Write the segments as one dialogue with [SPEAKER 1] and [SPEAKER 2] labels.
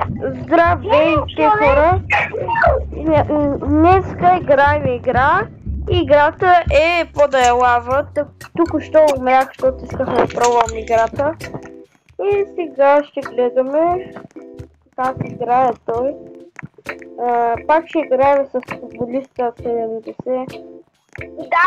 [SPEAKER 1] Здравейте, хора! Днеска играем игра. Играта е пода е лава. Току-що умрях, защото исках да пробвам играта. И сега ще гледаме как играе той. Пак ще играем с футболиста 70.
[SPEAKER 2] Да,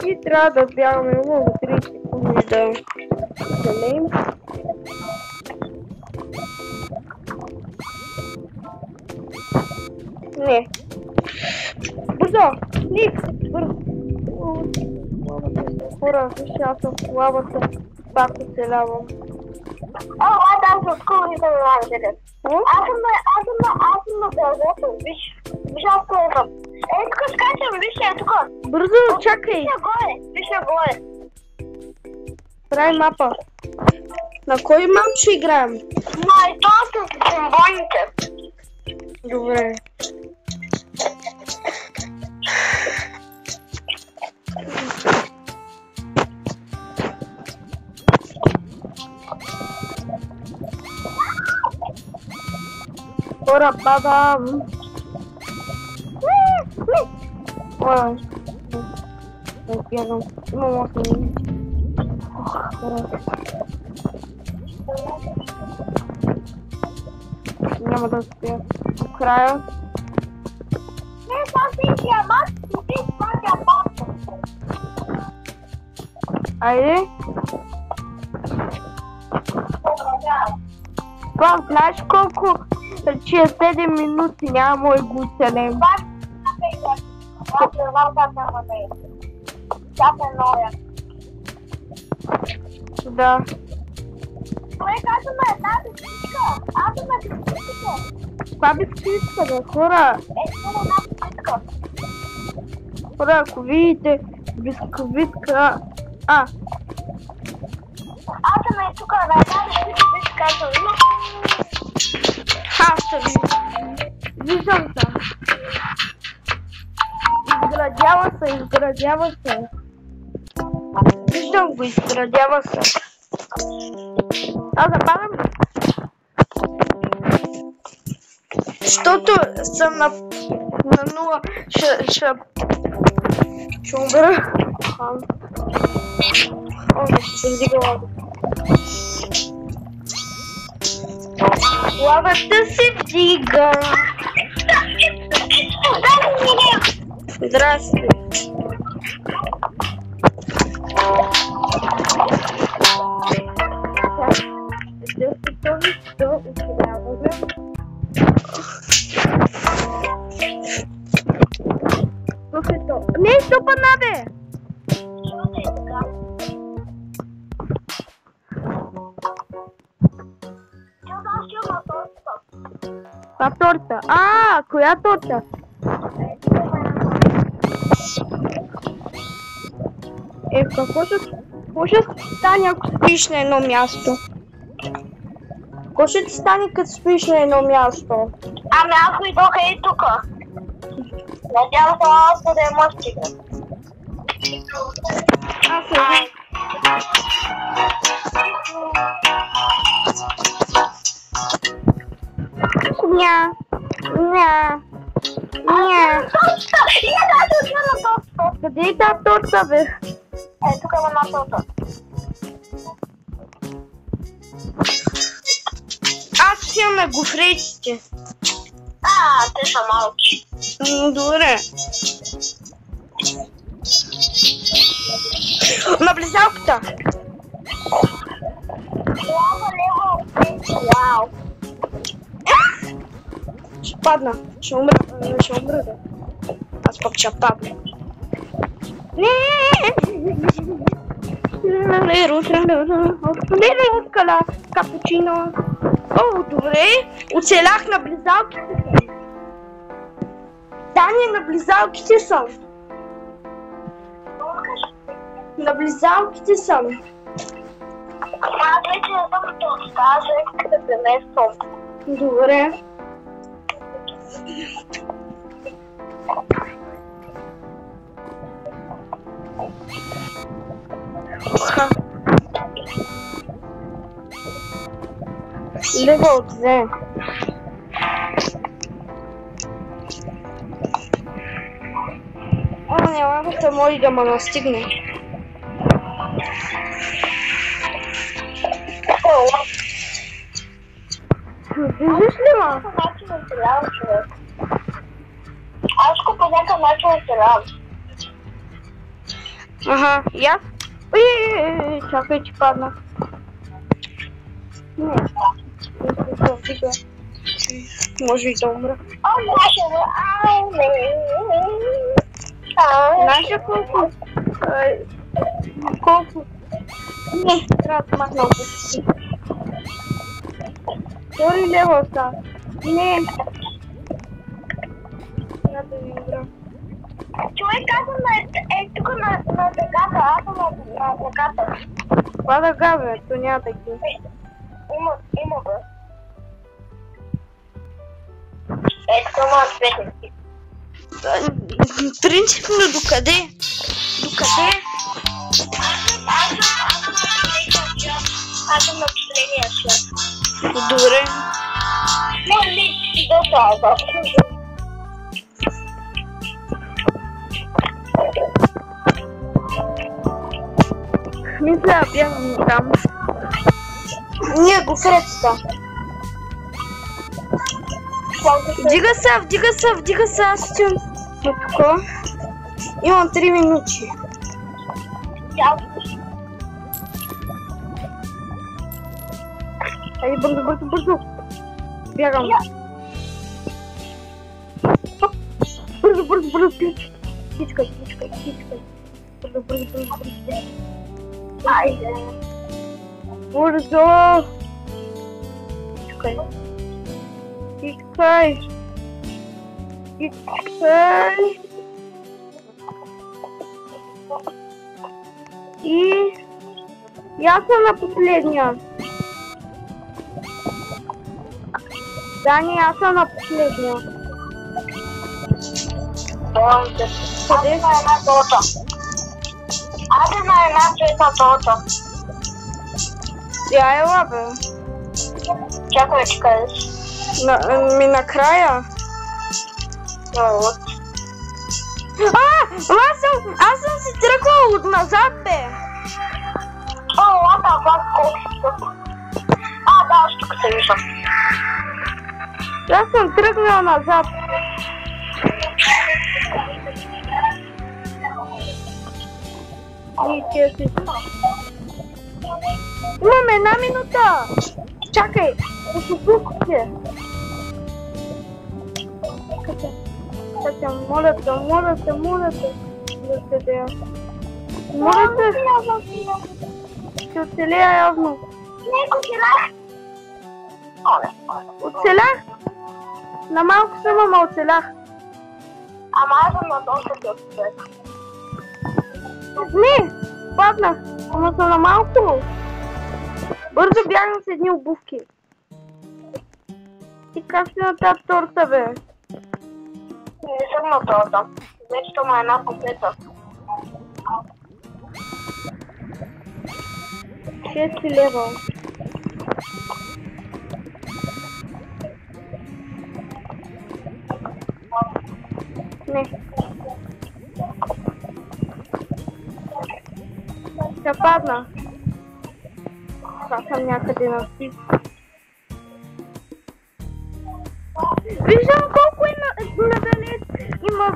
[SPEAKER 1] и трябва да бягаме много 30 секунди да залеем. Не. Бързо! Ник! Бързо! Хора, вижте, аз съм в лавата. Пак оцелявам.
[SPEAKER 2] аз скоро не съм лавата. Аз съм на дългото, виж аз пълвам. Тук скачам, виж тук.
[SPEAKER 1] Бързо, чакай!
[SPEAKER 2] Виж горе.
[SPEAKER 1] Прави мапа. На кой мап ще играем?
[SPEAKER 2] На това с бомбоните.
[SPEAKER 1] Добре. Хора, падам. Ой, бягам. Имам 8 минути. Няма да успя до края.
[SPEAKER 2] Не, това си диамант, това диамант.
[SPEAKER 1] Айде. Това знаеш колко? Че 7 минути няма мой гуцелем. Да.
[SPEAKER 2] Кое казваме една бисквитка? Аз съм на бисквитка.
[SPEAKER 1] Това бисквитка, бе, хора.
[SPEAKER 2] Само една бисквитка.
[SPEAKER 1] Хора, ако видите бисквитка...
[SPEAKER 2] Аз съм тук на една бисквитка, казвам.
[SPEAKER 1] Аз ще ви. Виждам се. Изградява се. Виждам го, изградява се. Аз западам. Защото съм на 0. Ще умра. Ще се вдига лава. Лавата се вдига. Здрасти. Не, стопа набе! Каква торта? Коя торта? Какво ще стане, ако спиш на едно място? Какво ще ти стане, като спиш на едно място?
[SPEAKER 2] Ами аз дойдох и тук. Надявам се аз да я може стигна.
[SPEAKER 1] Аз не знам. Ня. Къде е тази торта, бе?
[SPEAKER 2] Тук има една торта.
[SPEAKER 1] Аз ще имам на гофреците.
[SPEAKER 2] Те са малки.
[SPEAKER 1] Добре. Наблизалката.
[SPEAKER 2] Вау.
[SPEAKER 1] Ще падна. Ще умра. Да. Аз пък ще падна. Рускала. Капучино. Добре. Оцелях на близалките. Дани, на близалките съм. На близалките съм.
[SPEAKER 2] Аз вече не съм толкова, аз вече да премествам.
[SPEAKER 1] Добре. Левел 2. Не, лавата може да ме настигне. Виждаш ли ма?
[SPEAKER 2] Аз по някакъв начин оцелявам.
[SPEAKER 1] Ага, и аз? Чакай, че падна. Не, се вдига. Може и да умра. Знаеш колко? Колко? Не, трябва да махна опусти. Втори лева остава. Не. Трябва да ви игра.
[SPEAKER 2] Човек, аз съм тук на дъгата, аз съм на дъгата.
[SPEAKER 1] Това дъга, бе, то няма такива.
[SPEAKER 2] Има, бе. Тук има светници.
[SPEAKER 1] Принципно докъде? Докъде?
[SPEAKER 2] Аз съм на последния свят.
[SPEAKER 1] Добре.
[SPEAKER 2] Не, до това.
[SPEAKER 1] Мисля, бягам там. Ние го средства. Вдига се, аз стоям тук. Имам 3 минути. Айде, бързо. Бягам. Бързо. Тичкай. Бързо.
[SPEAKER 2] Айде.
[SPEAKER 1] Бързо. Тичкай. И аз съм на последния. Дани, аз съм на последния.
[SPEAKER 2] Къде? Аз съм на една цветна torta.
[SPEAKER 1] Тя ела, бе.
[SPEAKER 2] Чакай, че кажеш.
[SPEAKER 1] Накрая. Аз съм си тръгвал от назад, бе.
[SPEAKER 2] Лата, колко си тук. Да, аз тук се виждам.
[SPEAKER 1] Аз съм тръгнал назад. Имаме 1 минута. Чакай, послушайте. Моля те. Ще оцелея явно. Оцелях? На малко съм, ама оцелях.
[SPEAKER 2] Ама аз съм на доста човек.
[SPEAKER 1] Не, паднах. Ама съм на малко. Бързо бягам с едни обувки. И как си на тази торта, бе?
[SPEAKER 2] Не съм на торта. Вече това е една котлета.
[SPEAKER 1] 6 лева. Не. Ще падна. Аз съм някъде на спис. Виждам колко е надалеч. Има...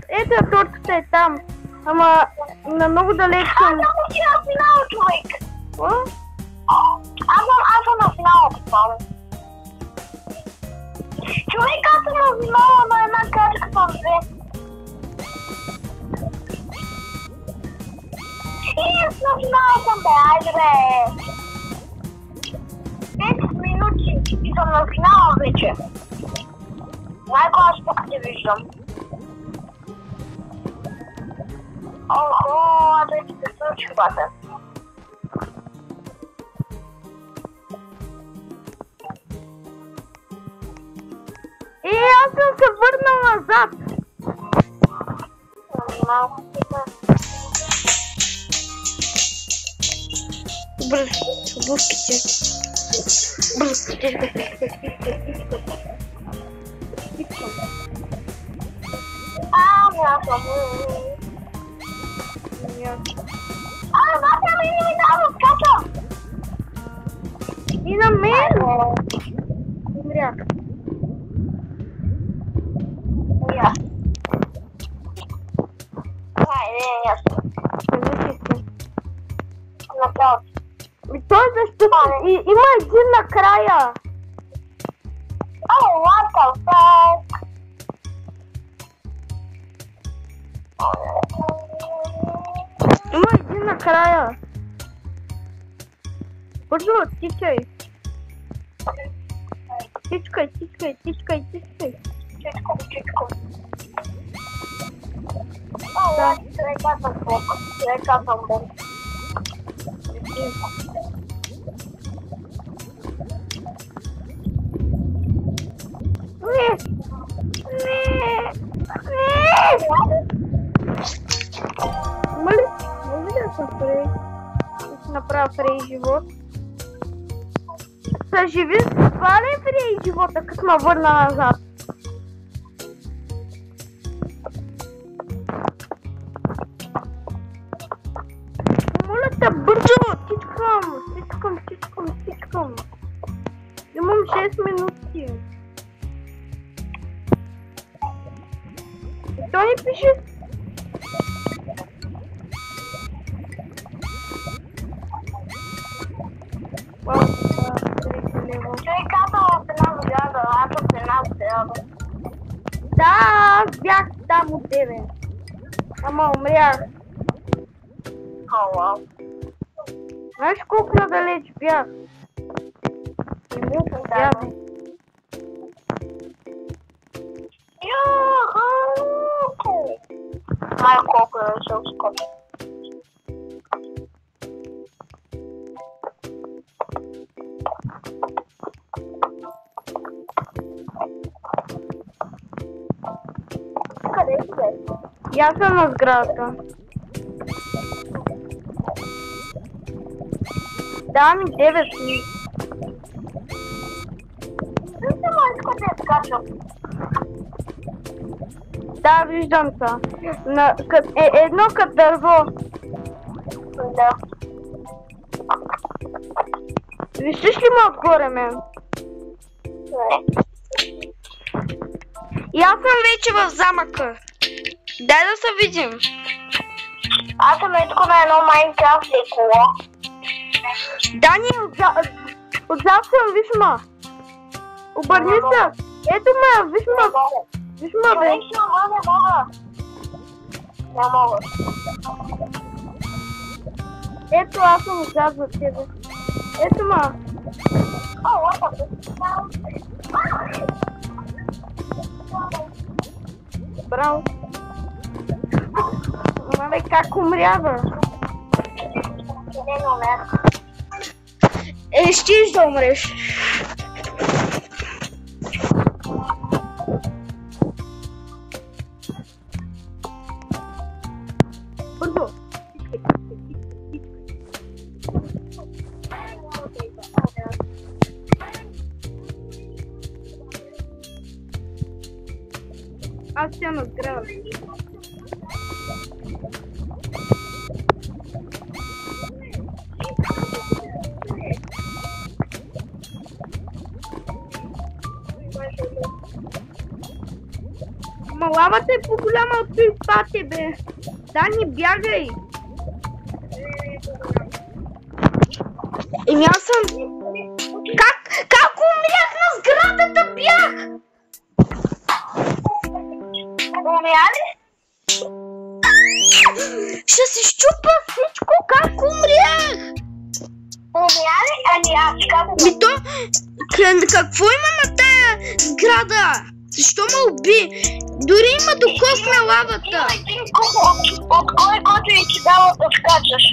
[SPEAKER 1] Ето тортата е там. Ама на много далеч съм.
[SPEAKER 2] Много си на финал, човек.
[SPEAKER 1] Какво?
[SPEAKER 2] Аз съм на финала, това. Човек, аз съм на финала на една качка съм 2. И аз на финала съм, бе, айде, бе. 10 минути и съм на финала вече. Майко, аз тук те виждам. Охо, аз вече се случи, бате.
[SPEAKER 1] Аз съм се върнал назад.
[SPEAKER 2] Малко
[SPEAKER 1] Добре, обувките. И на мен! Умрях.
[SPEAKER 2] Направо.
[SPEAKER 1] И той защото има един накрая.
[SPEAKER 2] Oh, what the fuck?
[SPEAKER 1] Има един накрая. Бързо, тичай. Тичкай.
[SPEAKER 2] Чичко. О, сега съм бе.
[SPEAKER 1] Може да се направя фрей живот? Съживи, това ли е фрей живота, като ме върна назад? Моля те, бързо! Тичкам! Имам 6 минути. И той ни пише...
[SPEAKER 2] Той казал в една сграда, аз съм в една сграда.
[SPEAKER 1] Да, бях там от тебе. Ама умрях.
[SPEAKER 2] Ала.
[SPEAKER 1] Знаеш колко надалеч бях?
[SPEAKER 2] Да. Май колко е ще ускочи. Къде си?
[SPEAKER 1] И аз съм на сградата. Да, ми 9 ми.
[SPEAKER 2] Не се може къде скачам.
[SPEAKER 1] Да, виждам се. Едно като дърво.
[SPEAKER 2] Да.
[SPEAKER 1] Виждаш ли ме отгоре, мен?
[SPEAKER 2] Не.
[SPEAKER 1] И аз съм вече в замъка. Дай да се видим.
[SPEAKER 2] Аз съм ето на едно Майнкрафт леколо.
[SPEAKER 1] Дани, отзад съм, виж ма. Обърни се. Ето ме, виж ма. Виж ма, бе.
[SPEAKER 2] Не мога. Не мога.
[SPEAKER 1] Ето, аз съм отзад за тебе. Ето ма.
[SPEAKER 2] О, what
[SPEAKER 1] Браво. Мале, как умря, бе?
[SPEAKER 2] не умрях.
[SPEAKER 1] Щиш да умреш. Бързо. Аз ще надграда. Ма лавата е по-голяма от той пати, бе. Дани, бягай. Еми аз съм... Как умрях на сградата бях?
[SPEAKER 2] Умря ли?
[SPEAKER 1] Ще си щупа всичко, как умрях?
[SPEAKER 2] Умря ли? Ами аз казвам.
[SPEAKER 1] Ми то... Какво има на тая сграда? Защо ме уби? Дори има докос на лавата.
[SPEAKER 2] Има един кух от кой който и ти дава да скачаш.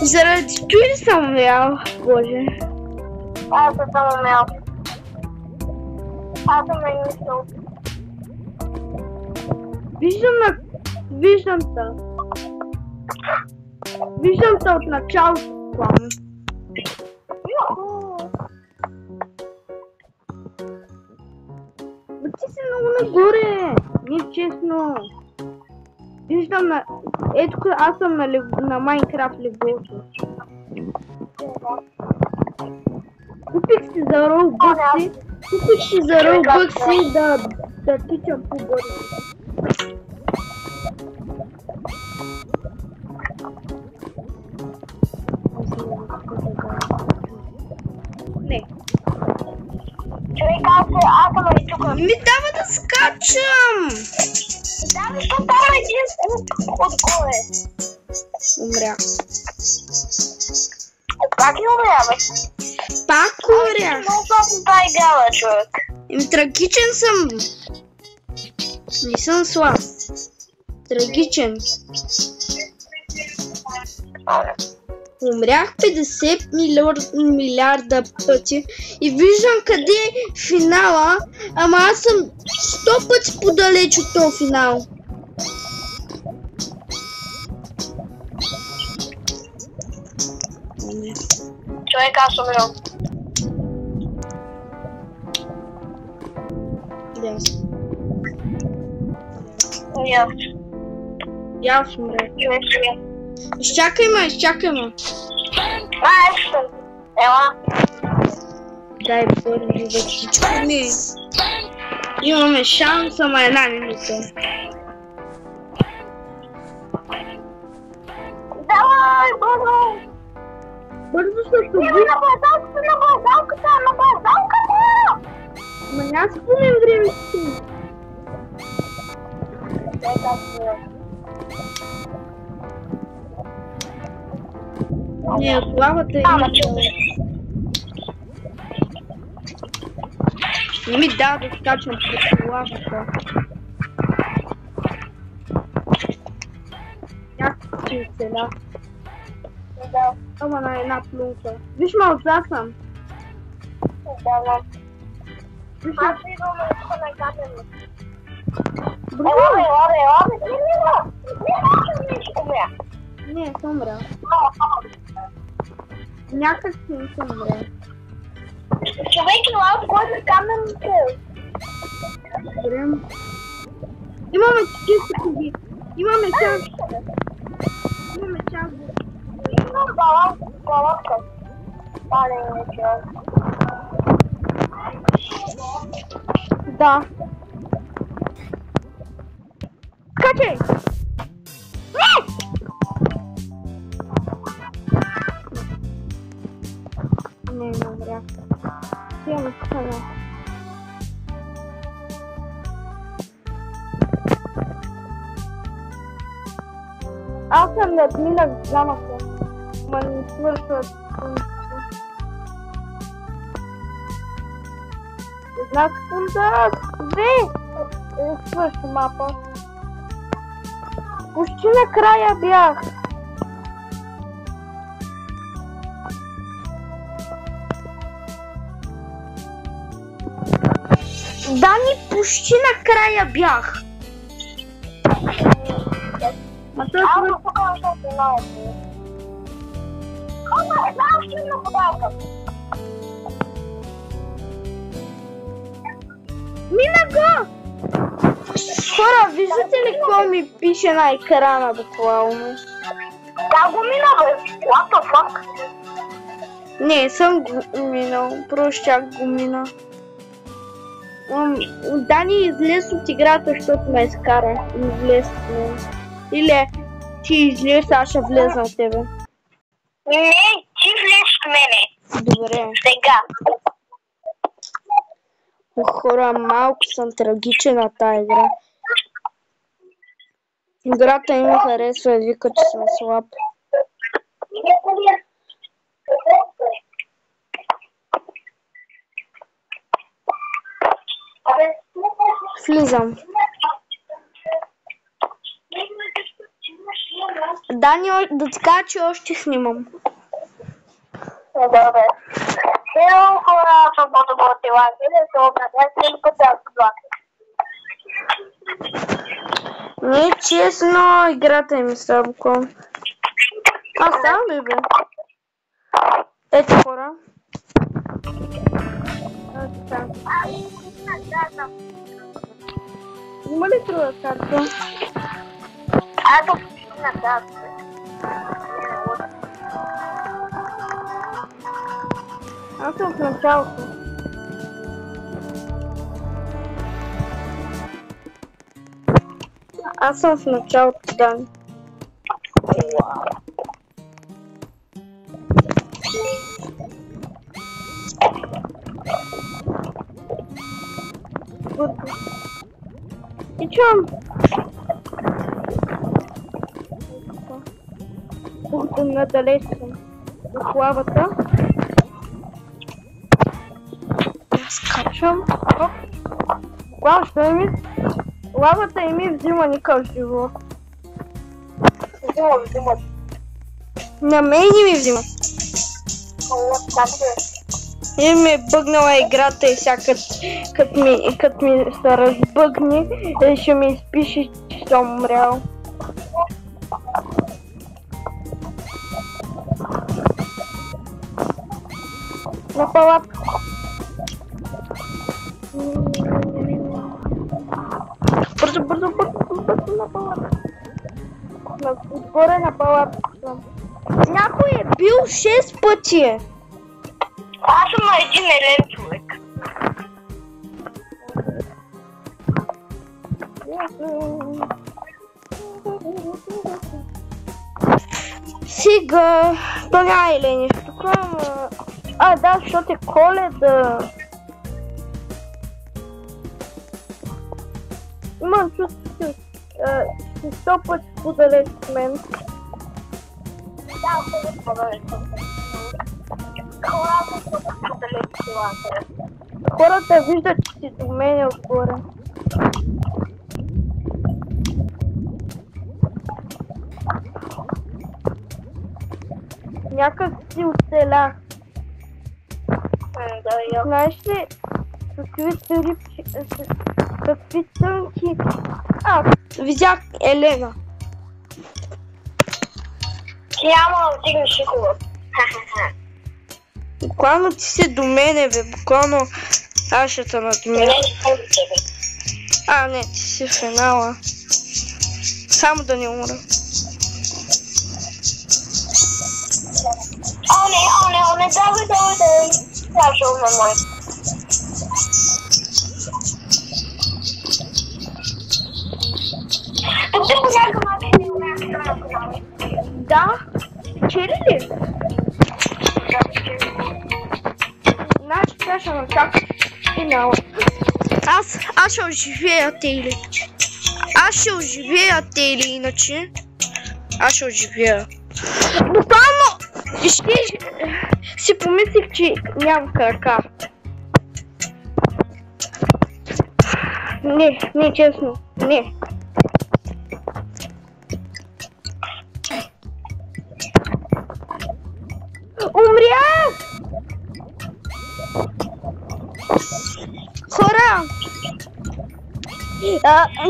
[SPEAKER 1] Заради той ли съм умрял, Боже?
[SPEAKER 2] Аз съм умрял. Аз съм мислил.
[SPEAKER 1] Виждам те. Виждам те от началото. буквално. Бе, ти си много нагоре! Не е честно. Виждам на... Ето аз съм на Майнкрафт левелто. Купих си за Robux да тичам по-бързо. Не.
[SPEAKER 2] Човек, аз съм и тук.
[SPEAKER 1] Ми дава да скачам!
[SPEAKER 2] Да, защо става един отгоре?
[SPEAKER 1] Умря.
[SPEAKER 2] Пак ли умря, бе?
[SPEAKER 1] Пак умря!
[SPEAKER 2] Много слабо тази игра, човек.
[SPEAKER 1] Трагичен съм! Не съм слаб. Трагичен. Умрях 50 милиарда пъти и виждам къде е финала, ама аз съм 100 пъти подалеч от този финал.
[SPEAKER 2] Човек, аз умрям.
[SPEAKER 1] Аз умрях. Изчакай ме.
[SPEAKER 2] Ела.
[SPEAKER 1] Дай първи да всичко ми. Имаме шанс, ама една минута.
[SPEAKER 2] Давай, бързо!
[SPEAKER 1] Бързо се
[SPEAKER 2] туби! На базалката!
[SPEAKER 1] Ма няма си помням времето. Не, главата е... Не ми дава да скачам пред лавата. Някак си оцеля. Ама на една плюнка. Виж ме, отзад съм.
[SPEAKER 2] Аз идвам на гадено.
[SPEAKER 1] Не, съм умрял. Някак си не съм умрял.
[SPEAKER 2] Човек, ела, кой да камените?
[SPEAKER 1] Време. Имаме 40 коги. Имаме шанс.
[SPEAKER 2] Имам балатка.
[SPEAKER 1] Да. Скачай! Не умрях. Имаме скана. Аз съм надминах замъка. Ма не свършват. Една секунда, две! Свърши мапа. Почти накрая бях. Дани, почти накрая бях. Ма той
[SPEAKER 2] аз го покажа, защото много. Знам, че има подалка.
[SPEAKER 1] Мина го! Хора, виждате ли какво ми пише на екрана буквално?
[SPEAKER 2] Да го мина, бе. What the fuck?
[SPEAKER 1] Не, съм го минал. Просто чак го мина. Дани излез от играта, защото ме изкара. Излез. Или ти излез, аз ще влезна от тебе.
[SPEAKER 2] Не, ти влез в мене.
[SPEAKER 1] Добре.
[SPEAKER 2] Сега.
[SPEAKER 1] Хора, малко съм трагичен на тази игра. Играта им харесва и вика, че съм слаб. Влизам. Дани, да ти кажа, че още снимам.
[SPEAKER 2] Добре. Hello, хора, съм по-добротила.
[SPEAKER 1] Не е честно, играта им е слабо. Аз сам бе. Ето хора. Така. Има ли друга карта?
[SPEAKER 2] Аз съм на карта.
[SPEAKER 1] Аз съм в началото. Аз съм в началото, Дани. И чувам. Тук надалеч съм. В лавата. Скачам. Оп. Глава, що ми? Лавата и ми взима никакъв живот.
[SPEAKER 2] Взимат.
[SPEAKER 1] На мен не ми взимат. И ми е бъгнала играта и сега кът ми се разбъгне, ще ми изпише, че съм умрял. На палатка. Бързо на палатка. Отгоре на палатка съм. Някой е бил 6 пъти.
[SPEAKER 2] Аз съм на един елен човек.
[SPEAKER 1] Сега, то няма елени. Тук да, защото е Коледа. Имам чувство, че си 100 пъти по-далеч от мен.
[SPEAKER 2] Да, по-далеч от мен. Хората са по-далеч от силата.
[SPEAKER 1] Хората виждат, че си до мен отгоре. Някак си оцелях. Знаеш ли какви тънки... Видях Елена.
[SPEAKER 2] Ти няма да стигнеш никога.
[SPEAKER 1] Буквално ти си до мене, бе. Буквално аз ще те надмина.
[SPEAKER 2] Не съм до тебе.
[SPEAKER 1] Не, ти си в финала. Само да не умра.
[SPEAKER 2] Не, давай. Аз ще умра мой. Тук ти понякога начин не умрях на канали.
[SPEAKER 1] Да? Чели ли? Значи сега ще начакам финала. Аз ще оживея те или. Аз ще оживея те или иначе. Аз ще оживея. Буквално си помислих, че нямам крака. Не, честно. Не. Умрях! Хора!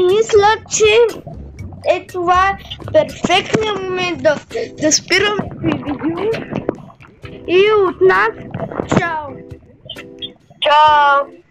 [SPEAKER 1] Мисля, че това е перфектният момент да спирам видео. И от нас, чао!
[SPEAKER 2] Чао!